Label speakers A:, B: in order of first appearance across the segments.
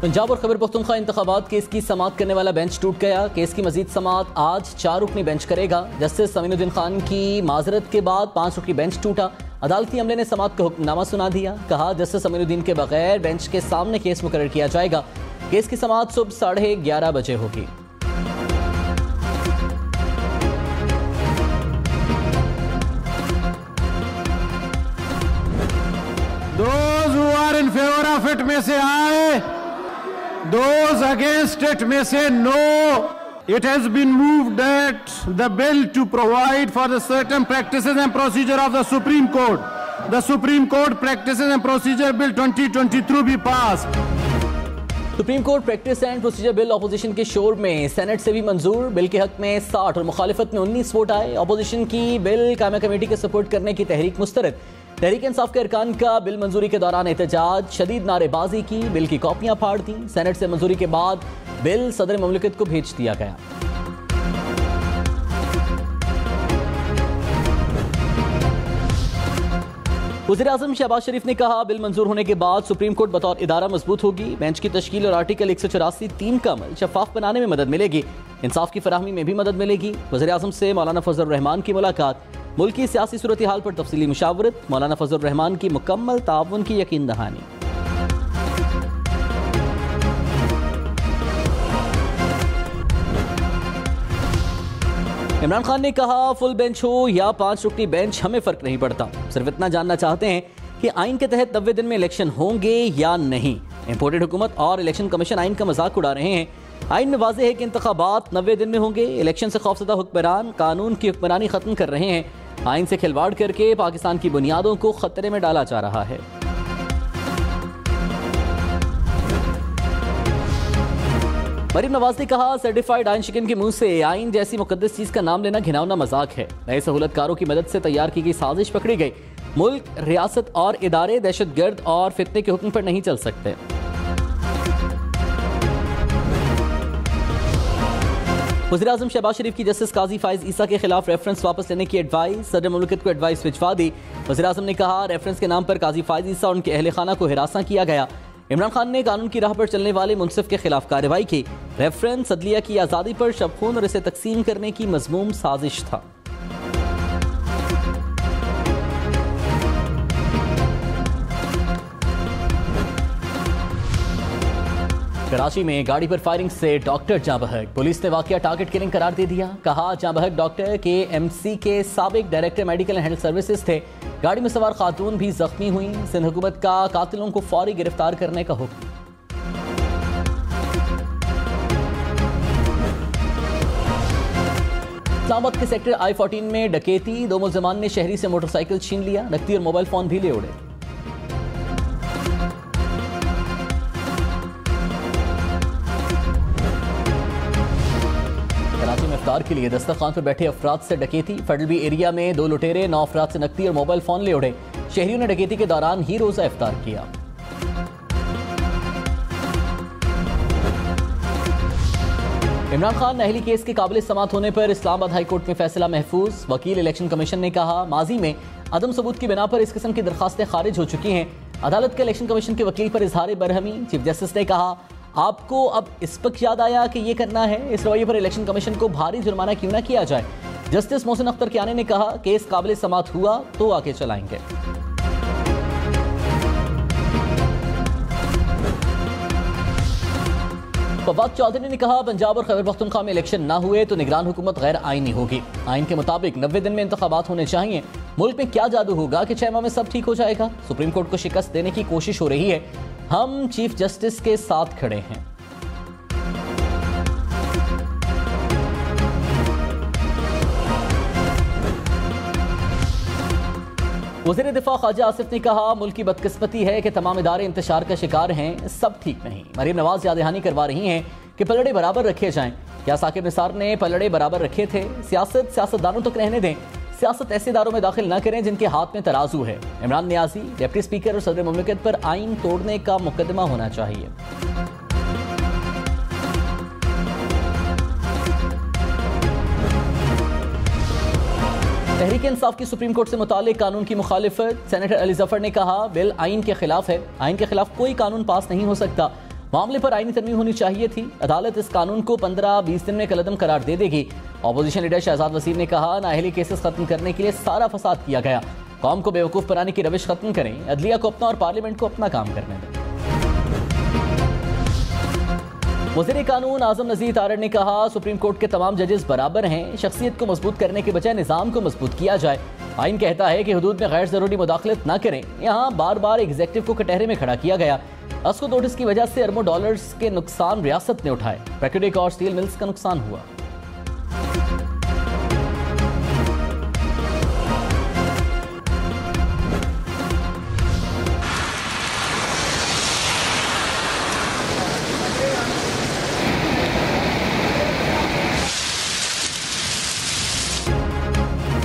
A: पंजाब और खैबर पख्तूनख्वा इंतखाबात केस की समाअत करने वाला बेंच टूट गया। केस की मजीद समाअत आज 4 रुकनी बेंच करेगा। जस्टिस समीनुद्दीन खान की माजरत के बाद 5 रुकनी बेंच टूटा। अदालती अमले ने समाअत का हुक्मनामा सुना दिया। कहा जस्टिस समीनुद्दीन के बगैर बेंच के सामने केस मुकर्रर किया जाएगा। केस की समाअत सुबह 11:30 बजे होगी।
B: Those who are in favor of it may say aye. Those against it may say no. It has been moved that the bill to provide for the certain practices and procedure of the Supreme Court, the Supreme Court Practices and Procedure Bill 2023 be passed.
A: Supreme court practice and procedure bill opposition के शोर में senate से भी मंजूर। Bill के हक में 60 और मुखालिफत में 19 वोट आए। अपोजिशन की बिल कायमा कमेटी के सपोर्ट करने की तहरीक मुस्तरद। तहरीक इंसाफ के अरकान का बिल मंजूरी के दौरान एहतजाज, शदीद नारेबाजी की, बिल की कॉपियां फाड़ दी। सेनेट से मंजूरी के बाद बिल सदर मुमलिकत को भेज दिया गया। वज़ीर-ए-आज़म शहबाज शरीफ ने कहा बिल मंजूर होने के बाद सुप्रीम कोर्ट बतौर इदारा मजबूत होगी। बेंच की तश्कील और आर्टिकल 184(3) का अमल शफाफ बनाने में मदद मिलेगी। इंसाफ की फराहमी में भी मदद मिलेगी। वज़ीर-ए-आज़म से मौलाना फजल रहमान की मुलाकात, मुल्क की सियासी सूरत हाल पर तफसीली मुशावरत, मौलाना फजल रहमान की मुकम्मल ताउन की यकीन दहानी। इमरान खान ने कहा फुल बेंच हो या 5 रुकनी बेंच हमें फर्क नहीं पड़ता, सिर्फ इतना जानना चाहते हैं कि आइन के तहत 90 दिन में इलेक्शन होंगे या नहीं। इंपोर्टेड हुकूमत और इलेक्शन कमीशन आइन का मजाक उड़ा रहे हैं। आइन में वाज़ेह है कि इंतखाबात 90 दिन में होंगे। इलेक्शन से खौफजदा हुक्मरान कानून की हुक्मरानी खत्म कर रहे हैं। आइन से खिलवाड़ करके पाकिस्तान की बुनियादों को खतरे में डाला जा रहा है। मरीम नवाज ने कहा सर्टिफाइड आइन शिकन के मुंह से आइन जैसी मुकद्दस चीज का नाम लेना घिनौना मजाक है। नए सहूलतकारों की मदद से तैयार की गई साजिश पकड़ी गई। मुल्क, रियासत और इदारे दहशतगर्द और फितने के हुक्म पर नहीं चल सकते। वज़ीर-ए-आज़म शहबाज शरीफ की जस्टिस काजी फाइज ईसा के खिलाफ रेफरेंस वापस लेने की एडवाइस, सदर मुमलिकत को एडवाइस भिजवा दी। वज़ीर-ए-आज़म ने कहा रेफरेंस के नाम पर काजी फाइज ईसा और उनके अहले खाना को हिरासा किया गया। इमरान खान ने कानून की राह पर चलने वाले मुनसिफ के खिलाफ कार्रवाई की। रेफरेंस अदलिया की आज़ादी पर शबखून और इसे तकसीम करने की मज़मूम साजिश था। कराची में गाड़ी पर फायरिंग से डॉक्टर जाँ बहक, पुलिस ने वाकया टारगेट किलिंग करार दे दिया। कहा जाँ बहक डॉक्टर KMC के साबिक director medical and health services थे। गाड़ी में सवार खातून भी जख्मी हुई। सिंध हुकूमत का कातिलों को फौरी गिरफ्तार करने का हुक्म। इस्लामाबाद के सेक्टर I-14 में डकैती, 2 मुल्ज़िमान ने शहरी से मोटरसाइकिल छीन लिया। नकदी और मोबाइल फोन भी ले उड़े। कराची में इफ्तार के लिए दस्तरखान पर बैठे अफराद से डकैती। फेडरल एरिया में 2 लुटेरे 9 अफराद से नकदी और मोबाइल फोन ले उड़े। शहरियों ने डकैती के दौरान ही रोजा इफ्तार किया। इमरान खान अहली केस के काबिल समाअत होने पर इस्लामाबाद हाई कोर्ट में फैसला महफूज। वकील इलेक्शन कमीशन ने कहा माजी में अदम सबूत की बिना पर इस किस्म की दरखास्तें खारिज हो चुकी हैं। अदालत के इलेक्शन कमीशन के वकील पर इजहार बरहमी। चीफ जस्टिस ने कहा आपको अब इस वक्त याद आया कि ये करना है। इस रवैये पर इलेक्शन कमीशन को भारी जुर्माना क्यों ना किया जाए। जस्टिस मोहसिन अख्तर कियानी ने कहा केस काबिल समाअत हुआ तो आगे चलाएंगे। फवाद चौधरी ने कहा पंजाब और खैबर पख्तूनख्वा में इलेक्शन ना हुए तो निगरान हुकूमत गैर आईनी होगी। आइन के मुताबिक 90 दिन में इंतखाबात होने चाहिए। मुल्क में क्या जादू होगा कि 6 माह में सब ठीक हो जाएगा। सुप्रीम कोर्ट को शिकस्त देने की कोशिश हो रही है। हम चीफ जस्टिस के साथ खड़े हैं। वज़ीर दिफा ख्वाजा आसिफ ने कहा मुल्क की बदकिस्मती है कि तमाम इदारे इंतशार का शिकार हैं, सब ठीक नहीं। मरीम नवाज याद दहानी करवा रही हैं कि पलड़े बराबर रखे जाएं। क्या साकिब निसार ने पलड़े बराबर रखे थे? सियासत सियासतदानों तक रहने दें। सियासत ऐसे इदारों में दाखिल न करें जिनके हाथ में तराजू है। इमरान नियाजी, डिप्टी स्पीकर और सदर मुमलिकत पर आइन तोड़ने का मुकदमा होना चाहिए। तहरीक इंसाफ की सुप्रीम कोर्ट से मुतालिक कानून की मुखालिफत। सेनेटर अली जफर ने कहा बिल आइन के खिलाफ है। आइन के खिलाफ कोई कानून पास नहीं हो सकता। मामले पर आईनी तरमीम होनी चाहिए थी। अदालत इस कानून को 15-20 दिन में कलअदम करार दे देगी। ऑपोजिशन लीडर शहजाद वसीम ने कहा, नाअहली केसेस खत्म करने के लिए सारा फसाद किया गया। कौम को बेवकूफ बनाने की रविश खत्म करें, अदलिया को अपना और पार्लियामेंट को अपना काम करने दें। वज़ीर कानून आजम नज़ीर तारड़ ने कहा, सुप्रीम कोर्ट के तमाम जजेस बराबर हैं। शख्सियत को मजबूत करने के बजाय निज़ाम को मजबूत किया जाए। आइन कहता है कि हुदूद में गैर ज़रूरी मुदाखलत न करें। यहाँ बार बार एग्जेक्टिव को कटहरे में खड़ा किया गया। अस्को नोटिस की वजह से अरबों डॉलर्स के नुकसान रियासत ने उठाए। पैकेडिक और स्टील मिल्स का नुकसान हुआ।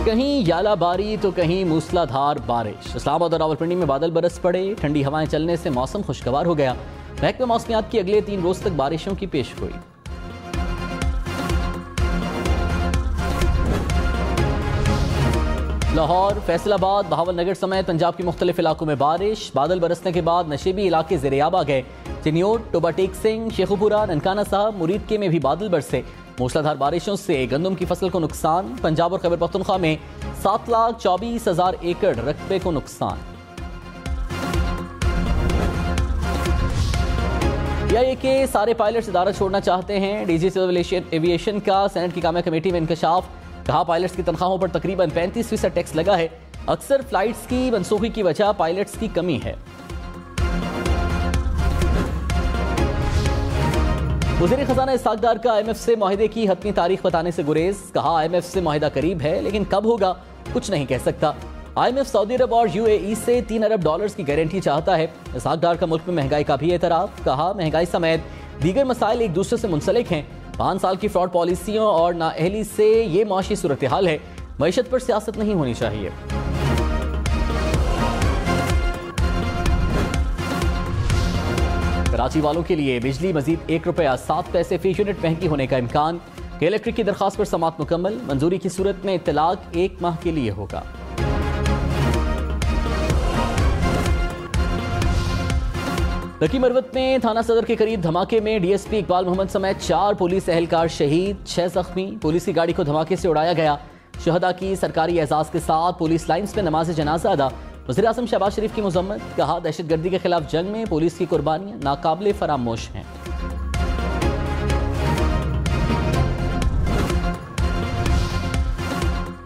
A: कहीं यालाबारी तो कहीं मूसलाधार बारिश। इस्लामाबाद और रावलपिंडी में बादल बरस पड़े। ठंडी हवाएं चलने से मौसम खुशगवार हो गया। महकमे मौसमियात की अगले 3 रोज तक बारिशों की पेशगोई। लाहौर, फैसलाबाद, बहावलनगर समेत पंजाब के मुख्तलिफ इलाकों में बारिश। बादल बरसने के बाद नशेबी इलाके ज़ेरे-आब आ गए। चिन्योट, टोबा टेक सिंह, शेखुपुरा, ननकाना साहब, मुरीद के में भी बादल बरसे। मूसलाधार बारिशों से गंदम की फसल को नुकसान। पंजाब और खैबर पख्तूनख्वा में 7,24,000 एकड़ रकबे को नुकसान। पीआईए के सारे पायलट्स इदारा छोड़ना चाहते हैं। डीजी सिविल एविएशन का सेनेट की कामिया कमेटी में इंकशाफ। कहा, पायलट्स की तनख्वाहों पर तकरीबन 35% टैक्स लगा है। अक्सर फ्लाइट्स की मनसूखी की वजह पायलट्स की कमी है। वज़ीर खजाना इसहाक डार का IMF से मुआहिदे की हतमी तारीख बताने से गुरेज। कहा, IMF से मुआहिदा करीब है लेकिन कब होगा कुछ नहीं कह सकता। IMF सऊदी अरब और UAE से 3 अरब डॉलर्स की गारंटी चाहता है। इसहाक डार का मुल्क में महंगाई का भी एतराफ। कहा, महंगाई समेत दीगर मसाइल एक दूसरे से मुंसलिक हैं। 5 साल की फ्रॉड पॉलिसियों और नाअहली से ये माशी सूरत हाल है। मईशत पर सियासत नहीं होनी चाहिए। कराची वालों के लिए बिजली मजीद ₹1.07 फी यूनिट महंगी होने का इम्कान। इलेक्ट्रिक की दरखास्त पर समात मुकम्मल। मंजूरी की सूरत में इत्तलाक 1 माह के लिए होगा। लकी मरवत में थाना सदर के करीब धमाके में DSP इकबाल मोहम्मद समेत 4 पुलिस एहलकार शहीद, 6 जख्मी। पुलिस की गाड़ी को धमाके से उड़ाया गया। शहदा की सरकारी एजाज के साथ पुलिस लाइन्स में नमाज जनाजा अदा। वज़ीर आज़म शहबाज शरीफ की मज़म्मत। कहा, दहशतगर्दी के खिलाफ जंग में पुलिस की कुर्बानियां नाकाबिले फरामोश हैं।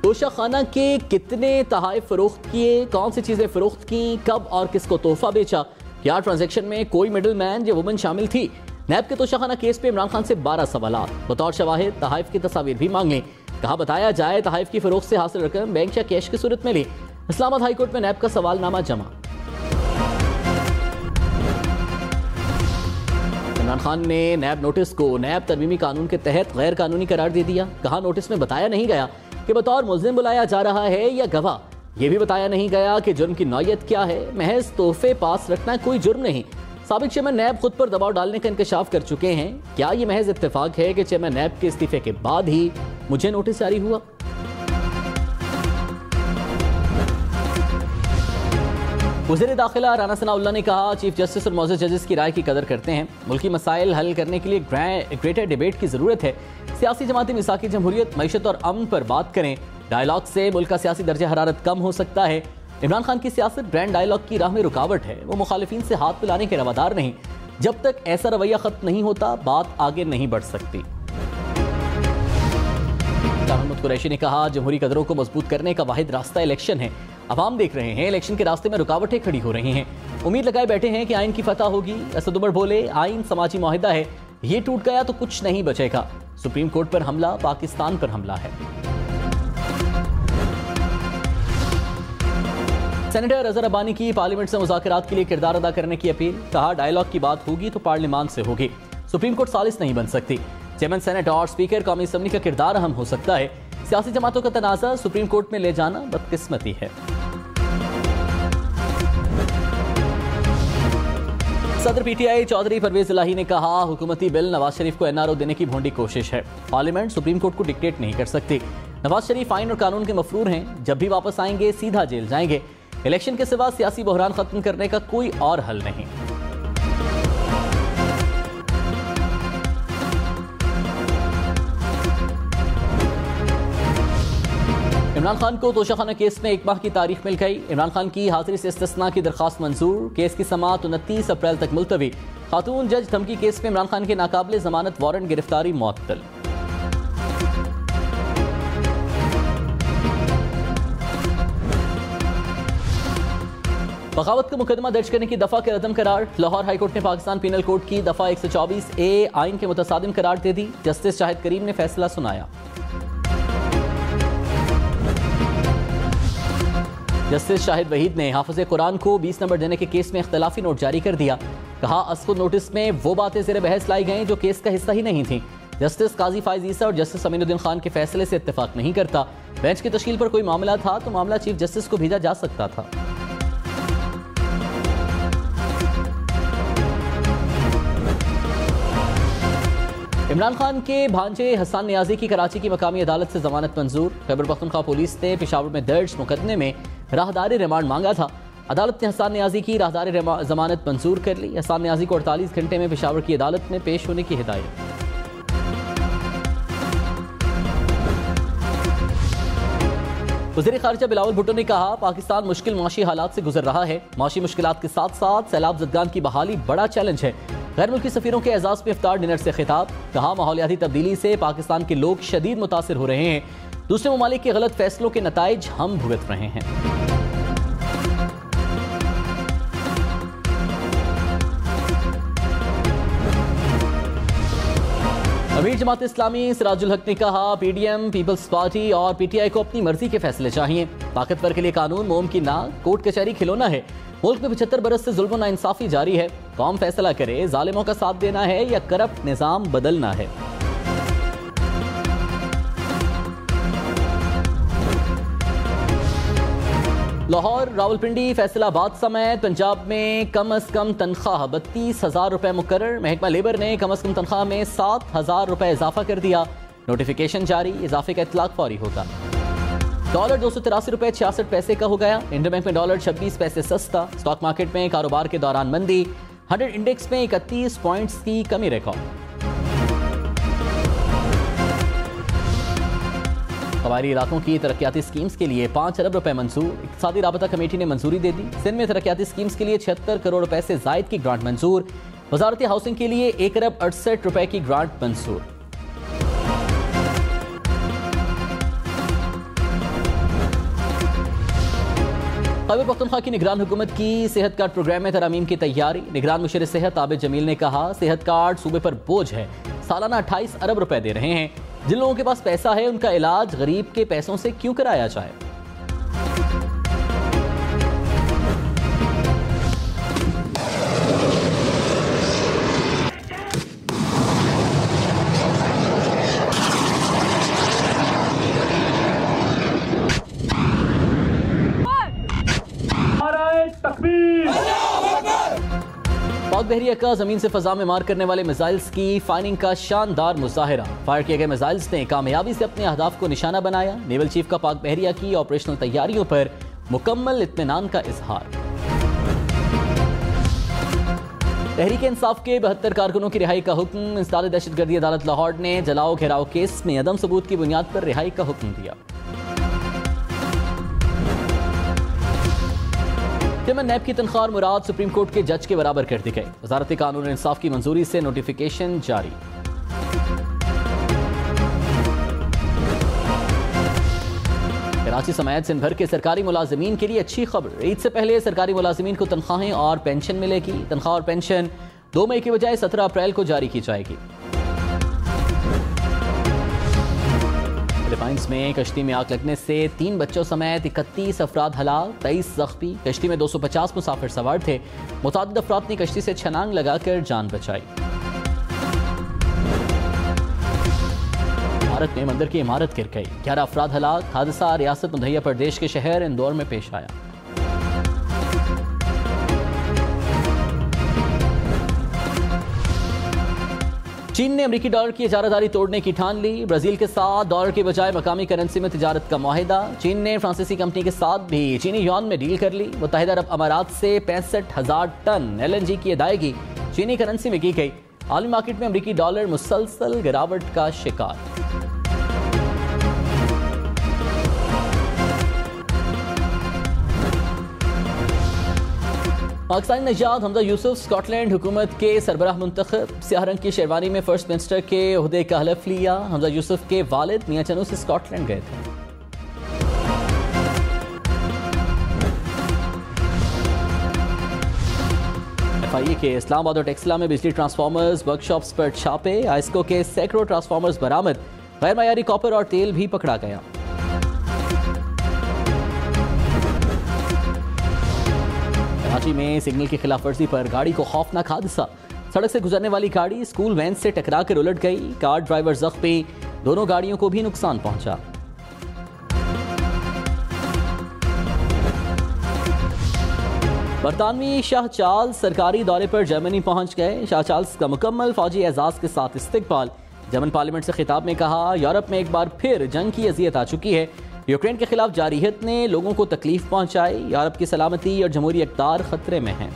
A: तोशाखाना के कितने तहाइफ फरोख्त किए, कौन सी चीजें फरोख्त की, कब और किसको तोहफा बेचा, क्या ट्रांजैक्शन में कोई मिडिल मैन या वुमन शामिल थी। नैब के तोशाखाना केस पे इमरान खान से 12 सवाल। बतौर शवाहिद तहाइफ की तस्वीर भी मांग लें। कहा, बताया जाए तहाइफ की फरोख्त से हासिल रकम बैंक या कैश की सूरत में ली। इस्लामाबाद हाईकोर्ट में नैब का सवालनामा जमा। इमरान खान ने नैब नोटिस को नैब तरमीमी कानून के तहत गैर कानूनी करार दे दिया। कहा, नोटिस में बताया नहीं गया कि बतौर मुल्जिम बुलाया जा रहा है या गवाह। यह भी बताया नहीं गया कि जुर्म की नौयत क्या है। महज तोहफे पास रखना कोई जुर्म नहीं। साबिक चेयरमैन नैब खुद पर दबाव डालने का इंकशाफ कर चुके हैं। क्या यह महज इत्तेफाक है कि चेयरमैन नैब के इस्तीफे के बाद ही मुझे नोटिस जारी हुआ। वज़ीर दाखिला राना सनाउल्लाह ने कहा, चीफ जस्टिस और मौजूद जजेस की राय की कदर करते हैं। मुल्की मसाइल हल करने के लिए ग्रेटर डिबेट की जरूरत है। सियासी जमातें मिसाकी जमहूरियत, मईशत और अमन पर बात करें। डायलॉग से मुल्क का सियासी दर्जा हरारत कम हो सकता है। इमरान खान की सियासत ग्रैंड डायलॉग की राह में रुकावट है। वो मुखालिफिन से हाथ मिलाने के रवादार नहीं। जब तक ऐसा रवैया खत्म नहीं होता बात आगे नहीं बढ़ सकती। मोहम्मद कुरैशी ने कहा, जमहूरी कदरों को मजबूत करने का वाहिद रास्ता इलेक्शन है। अवाम देख रहे हैं इलेक्शन के रास्ते में रुकावटें खड़ी हो रही हैं। उम्मीद लगाए बैठे हैं कि आइन की फतह होगी। असद उमर बोले, आइन समाजी मुआहिदा है, ये टूट गया तो कुछ नहीं बचेगा। सुप्रीम कोर्ट पर हमला पाकिस्तान पर हमला है। सेनेटर अजहर अब्बानी की पार्लियामेंट से मुज़ाकरात के लिए किरदार अदा करने की अपील। कहा, डायलॉग की बात होगी तो पार्लियामान से होगी। सुप्रीम कोर्ट सालिस नहीं बन सकती। चेयरमैन सेनेट और स्पीकर कौमी असम्बली का किरदार अहम हो सकता है। सियासी जमातों का तनाज़ा सुप्रीम कोर्ट में ले जाना बदकिस्मती है। सदर PTI चौधरी परवेज इलाही ने कहा, हुकूमती बिल नवाज शरीफ को NRO देने की भोंडी कोशिश है। पार्लियामेंट सुप्रीम कोर्ट को डिक्टेट नहीं कर सकती। नवाज शरीफ आइन और कानून के मफरूर हैं। जब भी वापस आएंगे सीधा जेल जाएंगे। इलेक्शन के सिवा सियासी बहरान खत्म करने का कोई और हल नहीं। इमरान खान को तोशाखाना केस में 1 माह की तारीख मिल गई। इमरान खान की हाजिरी से इस्तिस्ना की दरखास्त मंजूर। केस की समाअत 29 अप्रैल तक मुलतवी। खातून जज धमकी केस में इमरान खान के नाकाबिले जमानत वारंट गिरफ्तारी मुअत्तल। बगावत का मुकदमा दर्ज करने की दफा के रदम करार। लाहौर हाईकोर्ट ने पाकिस्तान पीनल कोड की दफा 124A आइन के मुतसादिम करार दे दी। जस्टिस शाहिद करीम ने फैसला सुनाया। जस्टिस शाहिद वहीद ने हाफिज कुरान को 20 नंबर देने के केस में इख्तलाफी नोट जारी कर दिया। कहा असकुद नोटिस में वो बातें ज़ेर बहस लाई गई जो केस का हिस्सा ही नहीं थी। जस्टिस काजी फाइज ईसा और जस्टिस अमीनुद्दीन खान के फैसले से इत्तेफाक नहीं करता। बेंच की तश्कील पर कोई मामला था तो मामला चीफ जस्टिस को भेजा जा सकता था। इमरान खान के भांजे हसन नियाजी की कराची की मकामी अदालत से जमानत मंजूर। खैबर पख्तूनख्वा पुलिस ने पेशावर में दर्ज मुकदमे में राहदारी रिमांड मांगा था। अदालत ने हसन नियाजी की राहदारी जमानत मंजूर कर ली। हसन नियाजी को 48 घंटे में पेशावर की अदालत में पेश होने की हिदायत। वज़ीर ख़ारिजा बिलावल भुट्टो ने कहा पाकिस्तान मुश्किल माशी हालात से गुजर रहा है। माशी मुश्किलात के साथ साथ सैलाब ज़दगान की बहाली बड़ा चैलेंज है। गैर मुल्की सफीरों के एजाज़ में इफ्तार डिनर से खिताब। कहा माहौलियाती तब्दीली से पाकिस्तान के लोग शदीद मुतासिर हो रहे हैं। दूसरे ममालिक के गलत फैसलों के नताइज हम भुगत रहे हैं। अमीर जमात इस्लामी सिराजुल हक ने कहा PDM, पीपल्स पार्टी और PTI को अपनी मर्जी के फैसले चाहिए। ताकतवर के लिए कानून मोम की नाक, कोर्ट कचहरी खिलौना है। मुल्क में 75 बरस से जुल्म नाइंसाफी जारी है। कौम फैसला करे जालिमों का साथ देना है या करप्ट निजाम बदलना है। लाहौर, रावलपिंडी, फैसलाबाद समेत पंजाब में कम अज कम तनख्वाह 32,000 रुपए मुकर्रर। महकमा लेबर ने कम अज कम तनख्वाह में 7,000 रुपए इजाफा कर दिया। नोटिफिकेशन जारी, इजाफे का इतलाक फौरी होगा। डॉलर 283 रुपए 66 पैसे का हो गया। इंडियन बैंक में डॉलर 26 पैसे सस्ता। स्टॉक मार्केट में कारोबार के दौरान मंदी। 100 इंडेक्स में 31 पॉइंट्स की कमी रिकॉर्ड। कबायली इलाकों की तरक्याती स्कीम्स के लिए 5 अरब रुपए मंजूर। इक़्तिसादी राबता कमेटी ने मंजूरी दे दी। सिंध में तरक्याती स्कीम्स के लिए 76 करोड़ रुपए से जायद की ग्रांट मंजूर। वजारती हाउसिंग के लिए 1 अरब 68 रुपए की ग्रांट मंजूर। खैबर पख्तूनख्वा की निगरान हुकूमत की सेहत कार्ड प्रोग्राम में तरमीम की तैयारी। निगरान मुशीर सेहत आबिद जमील ने कहा सेहत कार्ड सूबे पर बोझ है। सालाना 28 अरब रुपए दे रहे हैं। जिन लोगों के पास पैसा है उनका इलाज गरीब के पैसों से क्यों कराया जाए। पाक बहरिया का जमीन से फजा में मार करने वाले मिसाइल्स की फायरिंग का शानदार मुजाहिरा। फायर किए गए मिसाइल्स ने कामयाबी से अपने अहदाफ को निशाना बनाया। नेवल चीफ का पाक बहरिया की ऑपरेशनल तैयारियों पर मुकम्मल इत्मीनान का इजहार। तहरीक इंसाफ के 72 कारकुनों की रिहाई का हुक्म। इंसदाद दहशतगर्दी अदालत लाहौर ने जलाओ घेराव केस में अदम सबूत की बुनियाद पर रिहाई का हुक्म दिया। चेयरमैन नैब की तनख्वाह और मुराद सुप्रीम कोर्ट के जज के बराबर कर दी गई। वजारत कानून और इंसाफ की मंजूरी से नोटिफिकेशन जारी। कराची समेत सिंध भर के सरकारी मुलाजिमीन के लिए अच्छी खबर। ईद से पहले सरकारी मुलाजिमीन को तनख्वाहें और पेंशन मिलेगी। तनख्वाह और पेंशन 2 मई के बजाय 17 अप्रैल को जारी की जाएगी। फिलीपाइंस में कश्ती में आग लगने से 3 बच्चों समेत 31 अफराद हलाक, 23 जख्मी। कश्ती में 250 मुसाफिर सवार थे। मुतादिद अफराद ने कश्ती से छलांग लगाकर जान बचाई। भारत में मंदिर की इमारत गिर गई, 11 अफराद हलाक। हादसा रियासत मध्य प्रदेश के शहर इंदौर में पेश आया। चीन ने अमेरिकी डॉलर की इजारादारी तोड़ने की ठान ली। ब्राजील के साथ डॉलर के बजाय मकामी करेंसी में तिजारत का मुआहिदा। चीन ने फ्रांसीसी कंपनी के साथ भी चीनी युआन में डील कर ली। मुत्तहिदा अरब अमारात से 65,000 टन LNG की अदायगी चीनी करेंसी में की गई। आलमी मार्केट में अमेरिकी डॉलर मुसलसल गिरावट का शिकार। पाकिस्तानी नजाद हमजा यूसुफ स्कॉटलैंड हुकूमत के सरबराह मुंतखब, सियाह रंग की शेरवानी में फर्स्ट मिनिस्टर के ओहदे का हलफ लिया। हमजा यूसुफ के वालिद मियां चनू से स्कॉटलैंड गए थे। FIA के इस्लामाबाद और टेक्सला में बिजली ट्रांसफार्मर्स वर्कशॉप्स पर छापे, आइस्को के सैकड़ों ट्रांसफार्मर्स बरामद, गैर मयारी कॉपर और तेल भी पकड़ा गया। कराची में सिग्नल की खिलाफ वर्जी पर गाड़ी को खौफनाक हादसा, सड़क से गुजरने वाली गाड़ी स्कूल वैन से टकरा कर उलट गई, कार ड्राइवर जख्मी, दोनों गाड़ियों को भी नुकसान पहुंचा। बरतानवी शाह चार्ल्स सरकारी दौरे पर जर्मनी पहुंच गए। शाह चार्ल्स का मुकम्मल फौजी एजाज के साथ इस्तकबाल। जर्मन पार्लियामेंट से खिताब में कहा, यूरोप में एक बार फिर जंग की अजियत आ चुकी है। यूक्रेन के खिलाफ जारहियत ने लोगों को तकलीफ पहुंचाई। यूरोप की सलामती और जमहूरी इक़्तिदार खतरे में है।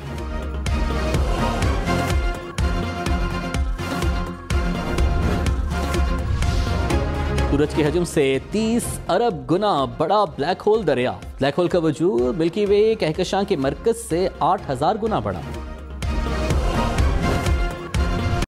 A: सूरज के हजम से 30 अरब गुना बड़ा ब्लैक होल दरिया। ब्लैक होल का वजूद मिल्की वे कहकशां के मरकज से 8000 गुना बड़ा।